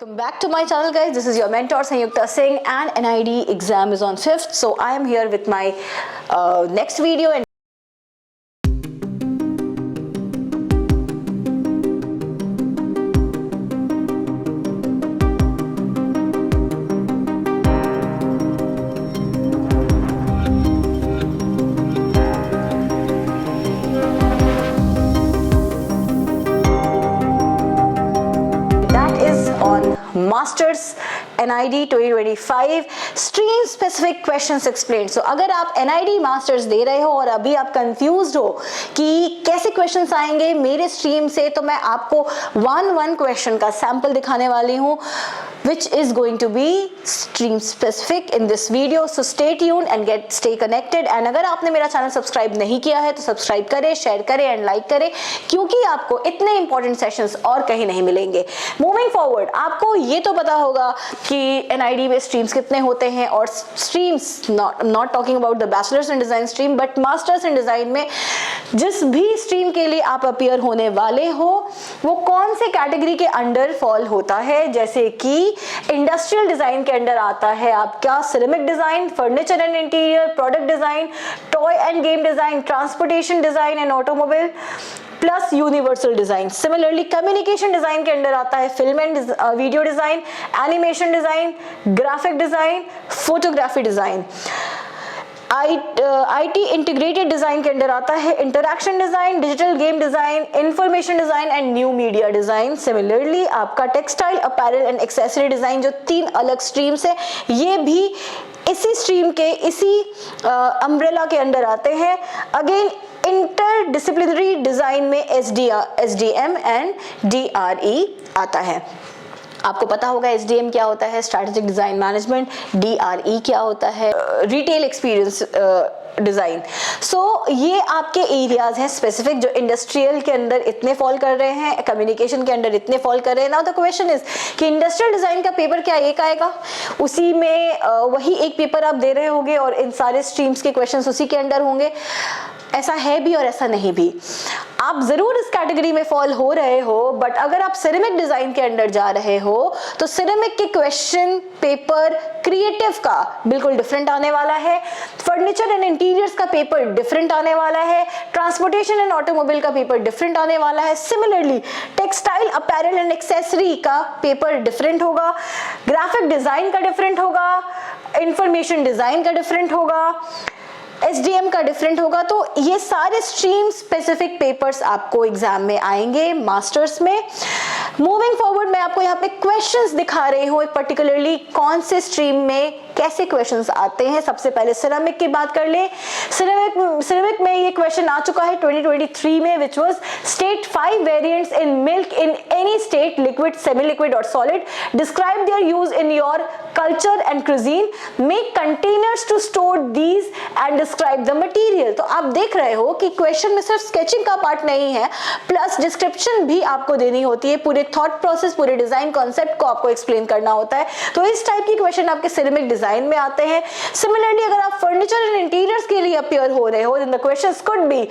Welcome back to my channel, guys. This is your mentor Sanyukta Singh and NID exam is on 5th. So I am here with my next video and masters NID 2025 stream specific questions explain. So अगर आप NID masters दे रहे हो और अभी आप confused हो कि कैसे क्वेश्चंस आएंगे मेरे स्ट्रीम से, तो मैं आपको वन क्वेश्चन का सैंपल दिखाने वाली हूँ which is going to be stream specific in this video. So stay tuned and stay connected. And अगर आपने मेरा चैनल सब्सक्राइब नहीं किया है तो सब्सक्राइब करें, शेयर करें एंड लाइक करें, क्योंकि आपको इतने इंपॉर्टेंट सेशंस और कहीं नहीं मिलेंगे। मूविंग फॉरवर्ड, आपको ये तो पता होगा कि NID में स्ट्रीम्स कितने होते हैं और streams not talking about the bachelors in design stream but masters in design में जिस भी स्ट्रीम के लिए आप अपीयर होने वाले हो वो कौन से कैटेगरी के अंडर फॉल होता है। जैसे कि इंडस्ट्रियल डिजाइन के अंडर आता है आपका ceramic design, furniture and interior, product design, toy and game design, transportation design and automobile plus universal design. Similarly communication design के अंडर आता है film and video design, animation design, graphic design, photography design. IT integrated design के अंदर आता है interaction design, digital game design, information design and new media design. Similarly आपका textile, apparel and accessory design, जो 3 अलग streams है, ये भी इसी स्ट्रीम के इसी अम्ब्रेला के अंदर आते हैं। अगेन इंटरडिसिप्लिनरी डिजाइन में SDM एंड DRE आता है। आपको पता होगा SDM क्या होता है, स्ट्रैटेजिक डिजाइन मैनेजमेंट, DRE क्या होता है, रिटेल एक्सपीरियंस डिजाइन। सो ये आपके एरियाज हैं स्पेसिफिक जो इंडस्ट्रियल के अंदर इतने फॉल कर रहे हैं, कम्युनिकेशन के अंदर इतने फॉल कर रहे हैं। नाउ द क्वेश्चन इज कि इंडस्ट्रियल डिजाइन का पेपर क्या एक आएगा, उसी में वही एक पेपर आप दे रहे होंगे और इन सारे स्ट्रीम्स के क्वेश्चंस उसी के अंदर होंगे। ऐसा है भी और ऐसा नहीं भी। आप जरूर इस कैटेगरी में फॉल हो रहे हो, बट अगर आप सिरेमिक डिजाइन के अंदर जा रहे हो तो सिरेमिक के क्वेश्चन पेपर क्रिएटिव का बिल्कुल डिफरेंट आने वाला है, फर्नीचर एंड इंटीरियर्स का पेपर डिफरेंट आने वाला है, ट्रांसपोर्टेशन एंड ऑटोमोबाइल का पेपर डिफरेंट आने वाला है। Similarly textile, apparel and accessory का पेपर डिफरेंट होगा, ग्राफिक डिजाइन का डिफरेंट होगा, इंफॉर्मेशन डिजाइन का डिफरेंट होगा, SDM का डिफरेंट होगा। तो ये सारे स्ट्रीम स्पेसिफिक पेपर्स आपको एग्जाम में आएंगे मास्टर्स में। मूविंग फॉरवर्ड, मैं आपको यहाँ पे क्वेश्चंस दिखा रही हूँ पर्टिकुलरली कौन से स्ट्रीम में कैसे क्वेश्चंस आते हैं। सबसे पहले सिरेमिक की बात कर ले। सिरेमिक में ये क्वेश्चन आ चुका है 2023 में, which was state 5 variants in milk in any state, liquid, semi liquid और solid, describe their use in your culture and cuisine, make containers to store these and describe the material. तो आप देख रहे हो कि क्वेश्चन में सिर्फ sketching का पार्ट नहीं है, प्लस डिस्क्रिप्शन भी आपको देनी होती है, पूरे थॉट प्रोसेस, पूरे डिजाइन कॉन्सेप्ट को आपको एक्सप्लेन करना होता है। तो इस टाइप की क्वेश्चन आपके सिरेमिक डिजाइन में आते हैं। सिमिलरली अगर आप फर्नीचर एंड इंटीरियर्स के लिए अपीयर हो रहे हो, then the questions could be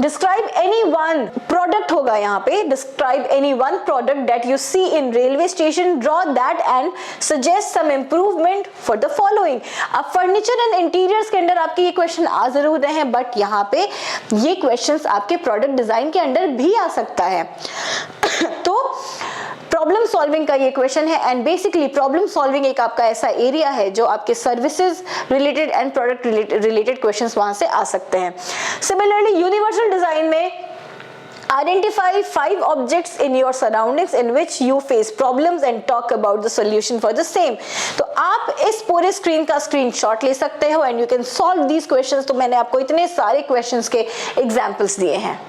describe any one product होगा यहाँ पे, describe any one product that you see in railway station, draw that and suggest some improvement for the following. अब furniture and interiors के अंदर आपके ये question आ जरूर रहे हैं, बट यहाँ पे ये क्वेश्चंस आपके प्रोडक्ट डिजाइन के अंदर भी आ सकता है। तो प्रॉब्लम सॉल्विंग का ये क्वेश्चन है एंड बेसिकली प्रॉब्लम सॉल्विंग एक आपका ऐसा एरिया है जो आपके services related and product related questions वहां से आ सकते हैं। सिमिलरली यूनिवर्सल डिजाइन में identify 5 objects in your surroundings in which you face problems and talk about the solution for the same। तो आप इस पूरे स्क्रीन का स्क्रीनशॉट ले सकते हो and you can solve these questions. तो मैंने आपको इतने सारे क्वेश्चंस के एग्जांपल्स दिए हैं।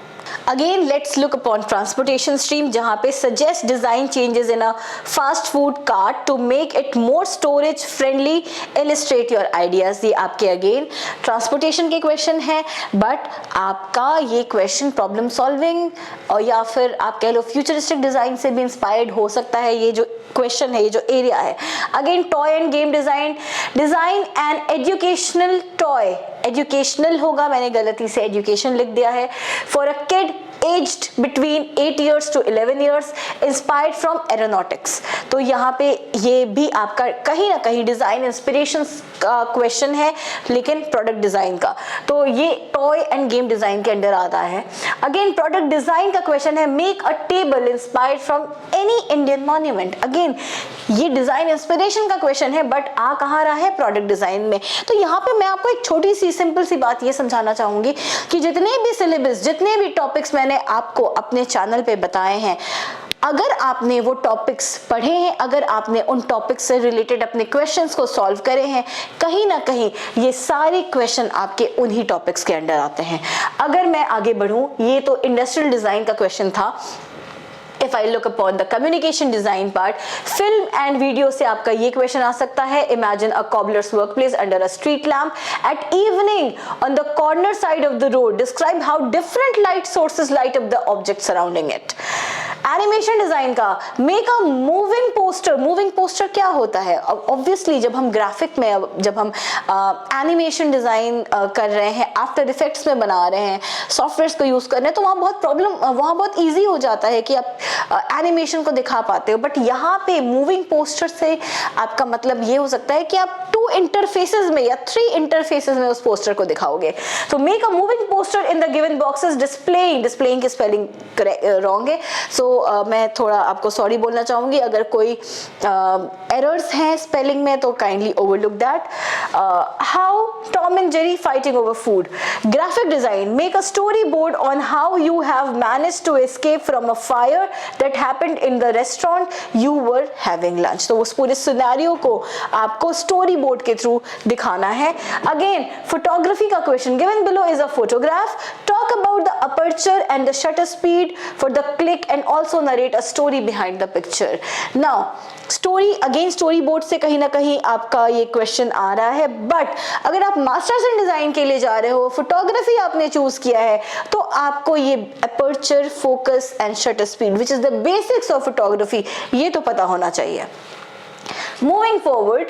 Again, let's look upon transportation stream, जहाँ पे suggest design changes in a fast food cart to make it more storage friendly, illustrate your ideas। ये आपके again transportation के question है, but आपका ये question problem solving और या फिर आप कह लो futuristic design से भी inspired हो सकता है। ये जो question है, ये जो area है, again toy and game design and educational toy, educational होगा, मैंने गलती से education लिख दिया है, for a kid aged between 8 years to 11 years, inspired from aeronautics। तो यहाँ पे ये भी आपका कहीं ना कहीं डिजाइन इंस्पिरेशन का क्वेश्चन है, लेकिन प्रोडक्ट डिजाइन का, तो ये टॉय एंड गेम डिजाइन के अंडर आता है। अगेन प्रोडक्ट डिजाइन का क्वेश्चन है, make a table inspired from any Indian monument. Again ये डिजाइन इंस्पिरेशन का क्वेश्चन है, बट आ कहाँ रहा है, प्रोडक्ट डिजाइन में। तो यहाँ पे मैं आपको एक छोटी सी सिंपल सी बात ये समझाना चाहूंगी कि जितने भी सिलेबस, जितने भी टॉपिक्स मैंने आपको अपने चैनल पे बताए हैं, अगर आपने वो टॉपिक्स पढ़े हैं, अगर आपने उन टॉपिक्स से रिलेटेड अपने क्वेश्चंस को सॉल्व करे हैं, कहीं ना कहीं ये सारे क्वेश्चन आपके उन्हीं टॉपिक्स के अंडर आते हैं। अगर मैं आगे बढ़ूं, ये तो इंडस्ट्रियल डिजाइन का क्वेश्चन था। If I look upon the communication design part, film and video से आपका ये क्वेश्चन आ सकता है, imagine a cobbler's workplace under a street lamp at evening on the corner side of the road, describe how different light sources light up the object surrounding it। Animation design का, make a moving poster. Moving poster क्या होता है? Obviously जब हम graphic में, जब हम animation design कर रहे हैं, आफ्टर इफेक्ट्स में बना रहे हैं, सॉफ्टवेयर्स को यूज कर रहे हैं, तो वहाँ बहुत ईजी हो जाता है कि आप एनिमेशन को दिखा पाते हो। बट यहाँ पे मूविंग पोस्टर से आपका मतलब ये हो सकता है कि आप 2 इंटरफेसेस में या 3 इंटरफेसेस में उस पोस्टर को दिखाओगे। तो make a moving poster in the given boxes, displaying की स्पेलिंग रॉन्ग है, सो मैं थोड़ा आपको सॉरी बोलना चाहूंगी अगर कोई एरर्स हैं स्पेलिंग में, तो kindly overlook that. How Tom and Jerry fighting over food. Graphic design, make a storyboard on how you have managed to escape from a fire that happened in the restaurant you were having lunch. तो उस पूरे scenario को आपको story board के through दिखाना है। Again photography का question, given below is a photograph, talk about the aperture and the shutter speed for the click and also narrate a story behind the picture। Now story, again story board से कहीं ना कहीं आपका ये question आ रहा है, but अगर आप मास्टर्स इन डिजाइन के लिए जा रहे हो, फोटोग्राफी आपने चूज किया है, तो आपको ये aperture, focus and shutter speed which is the basics of photography, ये तो पता होना चाहिए। Moving forward,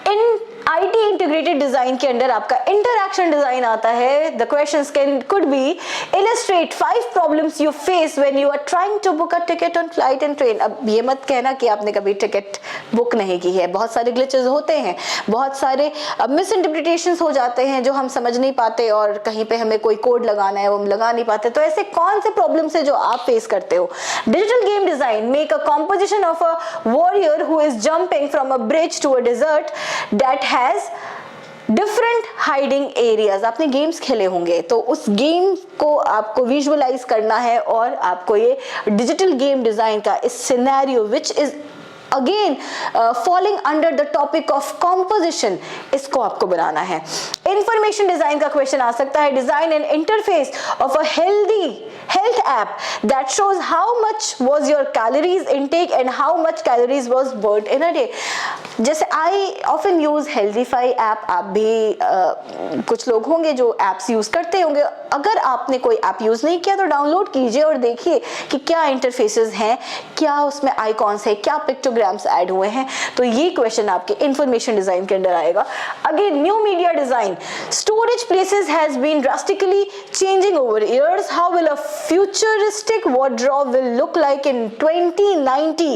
in IT integrated design के अंदर आपका इंटरैक्शन डिजाइन आता है। The questions could be illustrate 5 problems you face when you are trying to book a ticket on flight and train. अब ये मत कहना कि आपने कभी टिकट बुक नहीं की है, बहुत सारे ग्लिचेस होते हैं, बहुत सारे मिस इंटरप्रिटेशंस हो जाते हैं जो हम समझ नहीं पाते, और कहीं पे हमें कोई कोड लगाना है वो हम लगा नहीं पाते। तो ऐसे कौन से प्रॉब्लम्स है जो आप फेस करते हो? Digital game design, make a composition of a warrior who is jumping from a bridge to a desert that has different hiding areas. आपने गेम्स खेले होंगे, तो उस गेम को आपको विजुअलाइज करना है, और आपको ये डिजिटल गेम डिजाइन का इस scenario which is again falling under the topic of composition, इसको आपको बनाना है। इंफॉर्मेशन डिजाइन का क्वेश्चन आ सकता है, design N interface of a health app that shows how much was your calories intake and how much calories was burnt in a day। जैसे I often use Healthify app, आप भी कुछ लोग होंगे जो apps यूज करते होंगे। अगर आपने कोई ऐप यूज नहीं किया तो डाउनलोड कीजिए और देखिए कि क्या इंटरफेसेस हैं, क्या उसमें आइकॉन्स है, क्या पिक्टोग्राम्स ऐड हुए हैं। तो ये क्वेश्चन आपके इंफॉर्मेशन डिजाइन के अंदर आएगा। Again new media design, storage places has been drastically changing over years, how will a futuristic wardrobe will look like in 2090,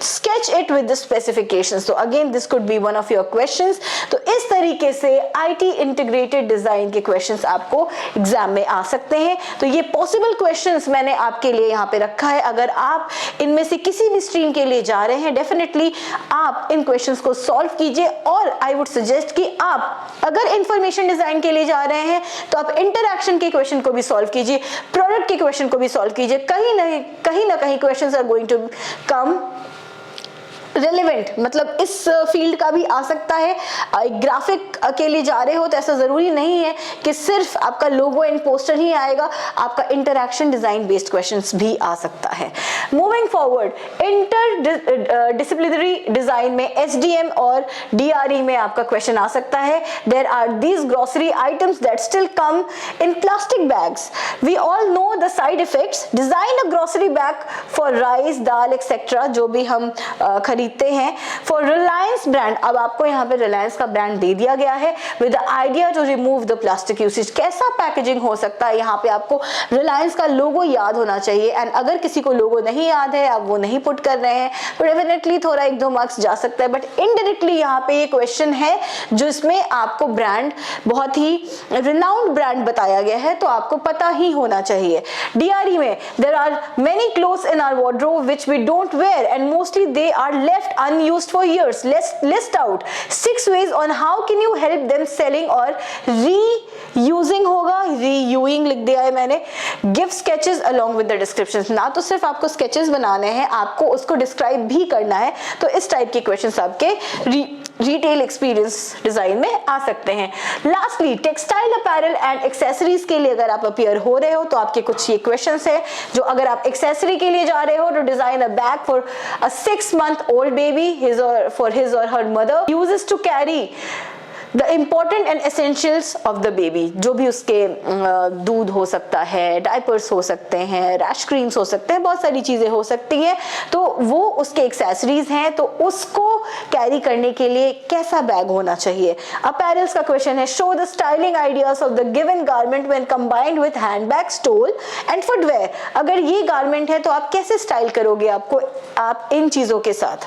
sketch it with the specifications। So again this could be one of your questions। तो इस तरीके से IT integrated design के questions आपको exam में आ सकते हैं। तो ये possible questions मैंने आपके लिए यहाँ पे रखा है। अगर आप इनमें से किसी भी स्ट्रीम के लिए जा रहे हैं, डेफिनेटली आप इन questions को सॉल्व कीजिए, और आई वुड सजेस्ट कि आप अगर इंफॉर्मेशन डिजाइन के लिए जा रहे हैं तो आप इंटरैक्शन के क्वेश्चन को भी सॉल्व कीजिए, प्रोडक्ट के क्वेश्चन को भी सॉल्व कीजिए। कहीं ना कहीं questions are going to come relevant, मतलब इस फील्ड का भी आ सकता है। ग्राफिक के लिए जा रहे हो तो ऐसा जरूरी नहीं है कि सिर्फ आपका लोगो एंड पोस्टर ही आएगा, आपका इंटरैक्शन डिजाइन बेस्ड क्वेश्चंस भी आ सकता है। Moving forward, inter disciplinary design में SDM और DRE में आपका क्वेश्चन आ सकता है। There are these grocery items that still come in plastic bags, we all know the side effects, design a grocery bag for rice, dal etcetera, जो भी हम खरीदते देखते हैं फॉर रिलायंस ब्रांड, अब आपको यहाँ पे रिलायंस का ब्रांड दे दिया गया है with the idea to remove the plastic usage. कैसा पैकेजिंग हो सकता है, यहाँ पे आपको रिलायंस का लोगो याद होना चाहिए, एंड अगर किसी को लोगो नहीं याद है, आप वो नहीं पुट कर रहे हैं, तो डेफिनेटली थोड़ा 1-2 मार्क्स जा सकता है, बट इनडायरेक्टली यहाँ पे ये क्वेश्चन है जिसमें आपको ब्रांड बहुत ही रिनाउंड ब्रांड बताया गया है, तो आपको पता ही होना चाहिए। DRE में there are many clothes in our wardrobe which we don't wear and mostly they are left unused for years. Let's list out 6 ways on how can you help them selling और reusing होगा, reusing लिख दिया है मैंने। Give sketches along with the descriptions, ना तो सिर्फ आपको sketches बनाने हैं, आपको उसको डिस्क्राइब भी करना है, तो इस टाइप के क्वेश्चंस आपके रिटेल एक्सपीरियंस डिजाइन में आ सकते हैं। Lastly textile apparel and accessories के लिए अगर आप अपीयर हो रहे हो तो आपके कुछ ये क्वेश्चंस है, जो अगर आप एक्सेसरी के लिए जा रहे हो तो design a bag for a 6 month old baby for his or her mother uses to carry the important and essentials of the baby, जो भी उसके दूध हो सकता है, डायपर्स हो सकते हैं, रैश क्रीम्स हो सकते हैं, बहुत सारी चीजें हो सकती हैं, तो वो उसके एक्सेसरीज हैं, तो उसको कैरी करने के लिए कैसा बैग होना चाहिए। अपैरल्स का क्वेश्चन है show the styling ideas of the given garment when combined with handbag, stole and footwear. अगर ये गारमेंट है तो आप कैसे स्टाइल करोगे आपको आप इन चीजों के साथ।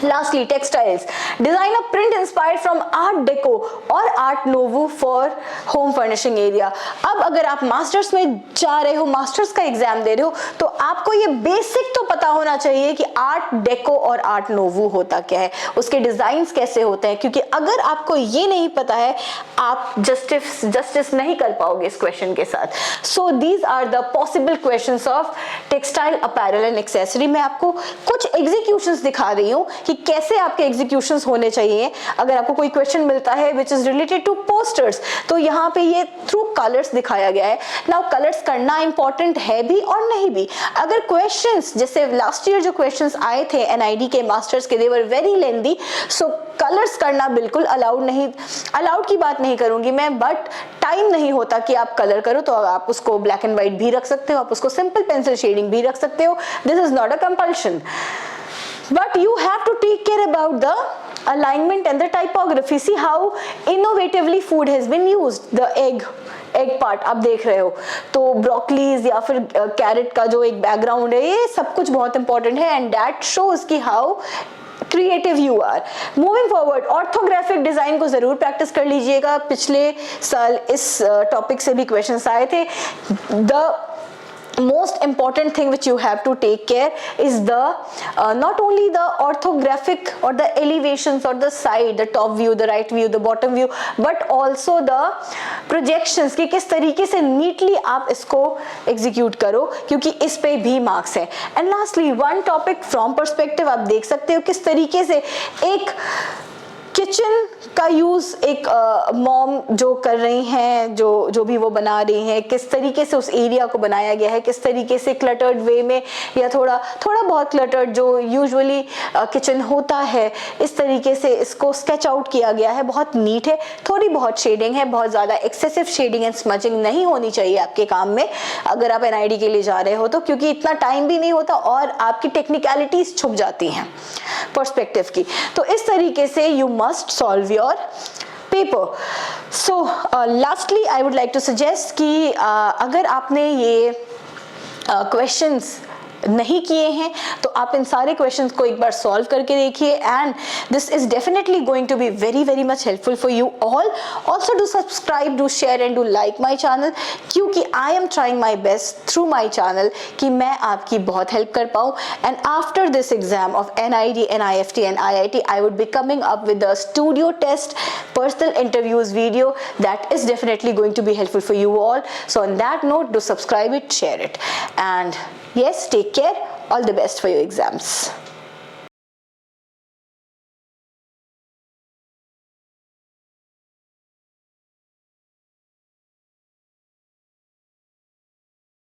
Lastly, textiles. Design a print inspired from Art Deco और Art Nouveau for home furnishing area. अब अगर आप मास्टर्स में जा रहे हो, मास्टर्स का एग्जाम दे रहे हो, तो आपको ये बेसिक तो पता होना चाहिए कि आर्ट डेको और आर्ट नोवो होता क्या है, उसके डिजाइन्स कैसे होते हैं, क्योंकि अगर आपको ये नहीं पता है आप जस्टिस नहीं कर पाओगे इस क्वेश्चन के साथ। So these are the possible questions of textile apparel and accessory. मैं आपको कुछ एग्जीक्यूशंस दिखा रही हूँ कि कैसे आपके एग्जीक्यूशंस होने चाहिए। अगर आपको कोई क्वेश्चन मिलता है which is related to posters, तो यहाँ पे ये थ्रू कलर्स दिखाया गया है। नाउ कलर्स करना इंपॉर्टेंट है भी और नहीं भी। अगर क्वेश्चंस जैसे लास्ट ईयर जो क्वेश्चंस आए थे NID के मास्टर्स के, they were very lengthy, so colours करना बिल्कुल अलाउड नहीं, अलाउड की बात नहीं करूंगी मैं, बट टाइम नहीं होता कि आप कलर करो, तो आप उसको ब्लैक एंड व्हाइट भी रख सकते हो, आप उसको सिंपल पेंसिल शेडिंग भी रख सकते हो। This is not a compulsion, but you have to take care about the alignment and the typography. See how innovatively food has been used. The egg part आप देख रहे हो, तो ब्रोकलीज या फिर कैरेट का जो एक बैकग्राउंड है, ये सब कुछ बहुत इंपॉर्टेंट है, एंड दैट शोज कि how creative you are. Moving forward, orthographic design को जरूर प्रैक्टिस कर लीजिएगा। पिछले साल इस टॉपिक से भी क्वेश्चंस आए थे। The most important thing which you have to take care is the not only the orthographic or the elevations or the side, the top view, the right view, the bottom view, but also the projections कि किस तरीके से neatly आप इसको execute करो, क्योंकि इस पे भी marks है। And lastly, one topic from perspective, आप देख सकते हो किस तरीके से एक किचन का यूज एक मॉम जो कर रही हैं, जो भी वो बना रही हैं, किस तरीके से उस एरिया को बनाया गया है, किस तरीके से क्लटर्ड वे में या थोड़ा बहुत क्लटर्ड जो यूजुअली किचन होता है, इस तरीके से इसको स्केच आउट किया गया है। बहुत नीट है, थोड़ी बहुत शेडिंग है, बहुत ज़्यादा एक्सेसिव शेडिंग एंड स्मचिंग नहीं होनी चाहिए आपके काम में अगर आप NID के लिए जा रहे हो तो, क्योंकि इतना टाइम भी नहीं होता और आपकी टेक्निकलिटीज छुप जाती हैं पर्सपेक्टिव की। तो इस तरीके से you must solve your paper. So lastly I would like to suggest कि अगर आपने ये questions नहीं किए हैं तो आप इन सारे क्वेश्चंस को एक बार सॉल्व करके देखिए, and this is definitely going to be very much helpful for you all. Also do subscribe, do share and do like my channel, क्योंकि I am trying my best through my channel कि मैं आपकी बहुत help कर पाऊँ। And after this exam of NID, NIFT and IIT, I would be coming up with a studio test personal interviews video that is definitely going to be helpful for you all. So on that note, do subscribe it, share it, and yes, take care. All the best for your exams.